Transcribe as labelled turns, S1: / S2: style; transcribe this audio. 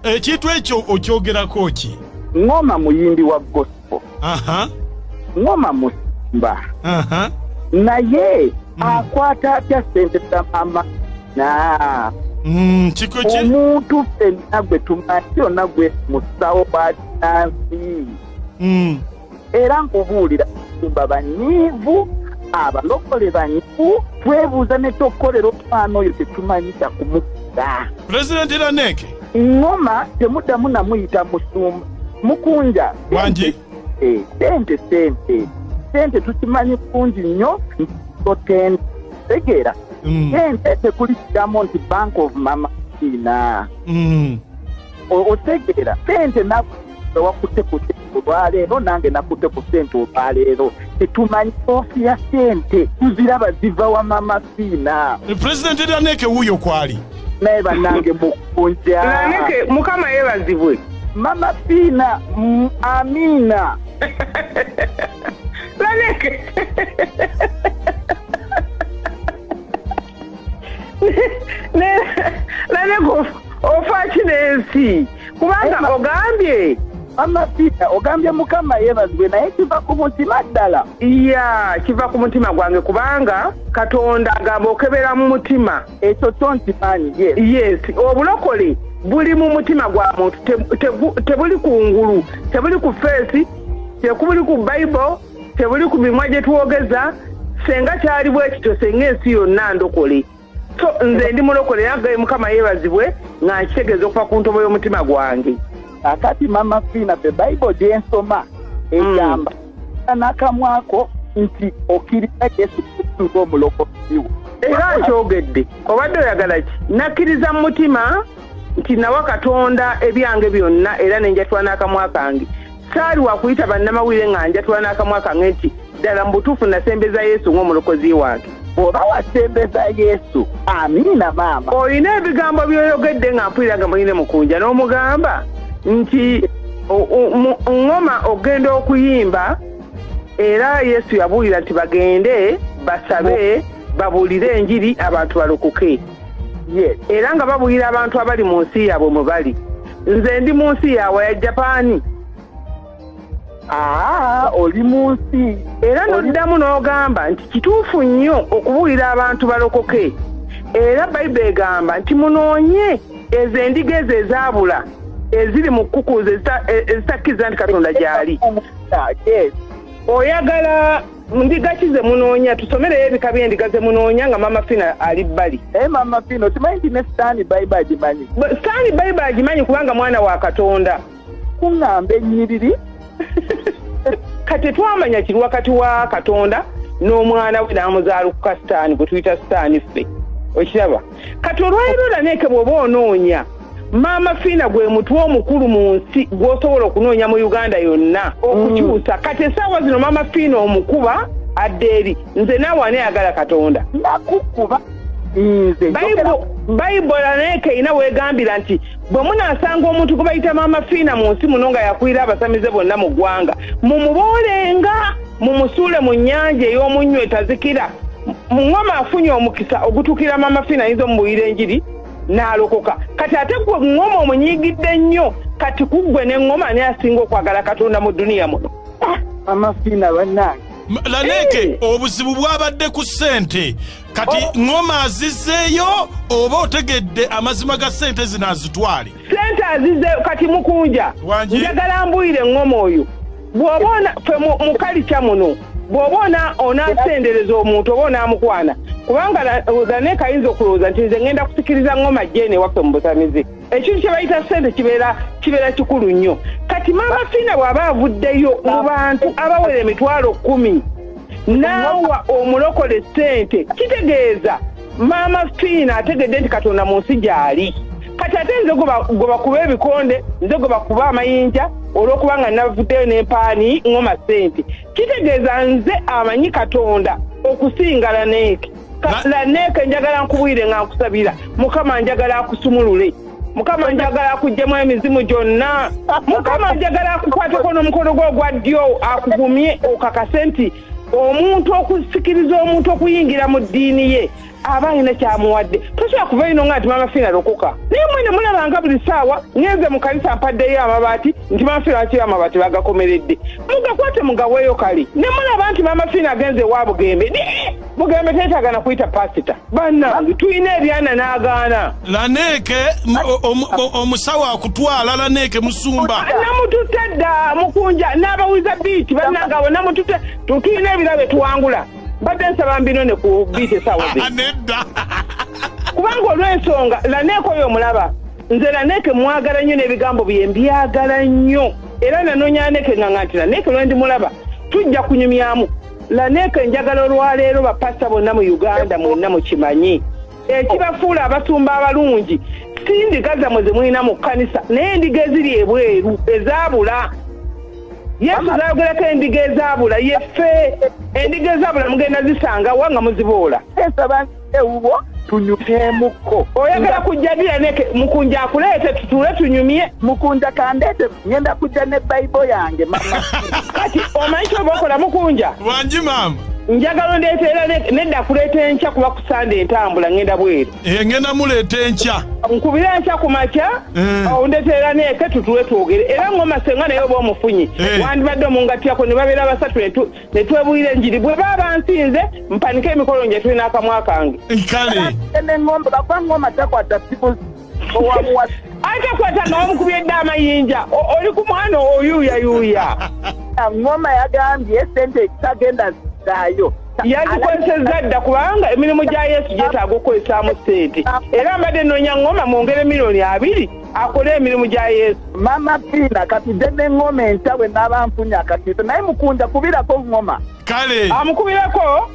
S1: Ekintu ekyo okyogerako ki?
S2: Ngoma muyimbi wa gospel. Ngoma musimba. Naye akwata atya sente za mama na
S1: chikoche
S2: omuntu fenna gwe tumanyi yonna gwe musawo batinansi. Era nkubuulira tumba banyiivu abalokole banyiivu twebuuza ne tokkolera omwana oyo tetumanyisa kumukuba.
S1: President Lanek
S2: ngoma temuddamu namuyita musumba mukunja
S1: wangi
S2: sente tukimanyi kungi nnyo totende tegeera sente tekulisidamu nti Bank of MaamaFina otegeera sente wakutte ku sente olwaleero nange nakutte ku sente olwaleero tetumanyi ofi ya sente tuziraba ziva wa MaamaFina.
S1: President Lanek wuyo kwali
S2: naye bannange mukunja
S3: Lanek mukama yebazibwe
S2: MaamaFina amina
S3: Lanek Lanek ofaki nensi kubanga ogambye
S2: MaamaFina ogambye mukama yebazibwe naye kiva ku mutima ddala.
S3: Kiva ku mutima gwange kubanga Katonda agamba okebera mu mutima.
S2: Ekyo tontimanyi.
S3: Yes, obulokole buli mu mutima gwa muntu, tebuli ku ngulu, tebuli ku face, tebuli ku Bible, tebuli ku mimwa gye twogeza. Senga kyali bwekityo senga ensi yonna ndokole. So nze ndi mulokole yange mukama yebazibwe nga nkitegeeza okuva ku ntobo y'omutima gwange.
S2: Akati MaamaFina the Bible gye nsoma egamba n'akamwako nti okkiriza Yesu Kristo ng'omulokozi wo.
S3: Era nkyogedde obadde oyagala ki? Nakkiriza mu mutima nti nawa Katonda ebyange byonna era ne njatula n'akamwa kange. Saali wakuyita bannamawulire nga njatula n'akamwa kange nti ddala mu butuufu nasembeza Yesu ng'omulokozi wange.
S2: Bw'oba wasembeza Yesu amiina maama.
S3: Olina ebigambo byoyogedde nga mpuliraga muyine mukunja n'omugamba nti ngoma ogenda okuyimba era Yesu yabuulira nti bagende basabe babuulire enjiri abantu balokoke. Era nga babuulira abantu abali mu nsi yaabwe mwe bali. Nze ndi mu nsi yaabwe ya Japaani.
S2: Oli mu nsi
S3: era n'oddamu n'ogamba nti kituufu nnyo okubuulira abantu balokoke. Era Bayibuli egamba nti munoonye ezo endiga ezo ezaabula eziri mu kukuuza ezitakkiriza nti Katonda gy'ali. Oyagala ndiga ki ze munoonya? Tusomereyo ebika by'endiga ze munoonya nga MaamaFina ali bbali.
S2: MaamaFina okimanyi nti ne Sitaani Bayibuli agimanyi?
S3: Sitaani Bayibuli agimanyi kubanga mwana wa Katonda.
S2: Kuŋŋamba ennyiriri
S3: kati twamanya kiri wakati wa Katonda n'omwana we n'amuzaaluka Sitaani gwe tuyita Sitaani ffe. Okiraba kati olwaliro Lanek bw'oba onoonya MaamaFina gwe mutwe omukulu mu nsi gw'osobola okunoonya mu Uganda yonna okukyusa. Kati essaawa zino MaamaFina omukuba adda eri nze naawe ani ayagala Katonda
S2: nakukuba.
S3: Bayibuli Lanek erina weegambira nti bwe munaasanga omuntu gwe bayita MaamaFina mu nsi muno nga yakwira abasamize bonna mu ggwanga mumuboolenga mumusuule mu nnyanja ey'omunnyo etazikira. Ngoma afunye omukisa ogutuukira MaamaFina ayinza omubuyira enjiri n'alokoka. Kati ate gwe ngoma omunyiigidde nnyo kati kuggwe ne ngoma ne asinga okwagala Katonda mu duniya muno.
S2: MaamaFina bannange
S1: Lanek obuzibu bwabadde ku ssente kati ngoma azizzeeyo oba otegedde amazima ga ssente zino azitwale?
S3: Ssente azizzeeyo kati mukunja njagala mbuyire ngoma oyo bw'oba ffe mu kalica muno bw'oba onaasendereza omuntu oba onaamukwana kubanga Lanek ayinza okulowooza nti nze ngenda kusikiriza ngoma jene waffe mu busamize. Ekintu kye bayita ssente kibeera kikulu nnyo. Kati MaamaFina bw'aba avuddeyo mu bantu abawera emitwalo 10 naawa omulokole ssente kitegeeza MaamaFina ategedde nti Katonda mu nsi gy'ali. Kati ate nze gwe bakuba ebikonde nze gwe bakuba amayinja olw'okubanga navuddeyo n'empaani ngoma ssente kitegeeza nze amanyi Katonda okusinga Lanek. Lanek njagala nkubwire nga nkusabira Mukama njagala akusumulule. Mukama njagala akuggyemu emizimu gyonna. Mukama njagala akukwateko n'omukono gwo ogwa ddyo akugumye okakase nti omuntu okusikiriza omuntu okuyingira mu ddiini ye aba alina kyamuwadde. Tosobola kuva ino nga nti MaamaFina lokoka. Naye mwene mulabanga buli ssaawa ngenze mu kanisa mpaddeyo amabaati nti MaamaFina wakiri amabaati bagakomeredde. Mugakwate mugaweeyo kali. Ne mulaba nti MaamaFina agenze wa Bugembe. Bugembe teetaagana kuyita pasita. Bannange tulina ebyana n'agaana.
S1: Laneke omusawo akutwala Laneke Musumba.
S3: Namututte dda Mukunja n'abawuliza biiti bannange abo namututte tulina ebirabe tuwangula. Badde nsaba mbino ne ku biite sawa ze.
S1: Nedda.
S3: Kubanga olw'ensonga Laneke oyo omulaba. Nze Laneke mwagala nnyo n'ebigambo bye mbyagala nnyo. Era nanoonya Laneke nga nti Laneke lwe ndi mulaba tujja kunyumyamu. Laneke njagala olwaleero bapasita bonna mu Uganda mwenna mukimanyi. Ekibafuula abasumba abalungi si ndiga zammwe ze mulina mu kkanisa naye endiga eziri ebweru ezaabula. Yesu zaayogerako endiga ezaabula yeffe endiga ezaabula mugenda zisanga wa nga muziboola.
S2: Ensaba ewuwo tunyumyemuko.
S3: Oyagala kujja ddi Laneke Mukunja akuleete tutuule tunyumye?
S2: Mukunja kandeete ngenda kujja ne Bayibuli yange mama.
S3: Kati omanyi kyoba okola Mukunja?
S1: Wangi maama.
S3: Njagala ndeeta era nedda kuleeta enkya kuba kusanda entambula ngenda bweru.
S1: Ngenda muleeta enkya.
S3: Nkubira enkya ku makya ondeeta era Laneke tutuule twogere. Era ngoma senga naye oba omufunyi wandibadde omungatyako ne babeera basatu ne twebulira enjiri bwe baba nsinze mpanike emikolo nje tulina akamwa kange.
S1: Kale.
S2: N'engombe bakwa ngoma takwata siku owamuwasa.
S3: Ate kwata nga wamukubye dda amayinja oli ku mwana oyuuyayuuya.
S2: Ngoma yagambye sente ekitagenda zaayo.
S3: Yazikozesezza dda kubanga emirimu gya Yesu gyetaaga okukozesaamu ssente. Era mbadde nnoonya ngoma mwongere miliyoni 2 akole emirimu gya Yesu.
S2: MaamaFina kati nze n'engoma entawe n'aba nfunye akatiito naye Mukunja kubirako ngoma.
S1: Kale.
S3: Amukubirako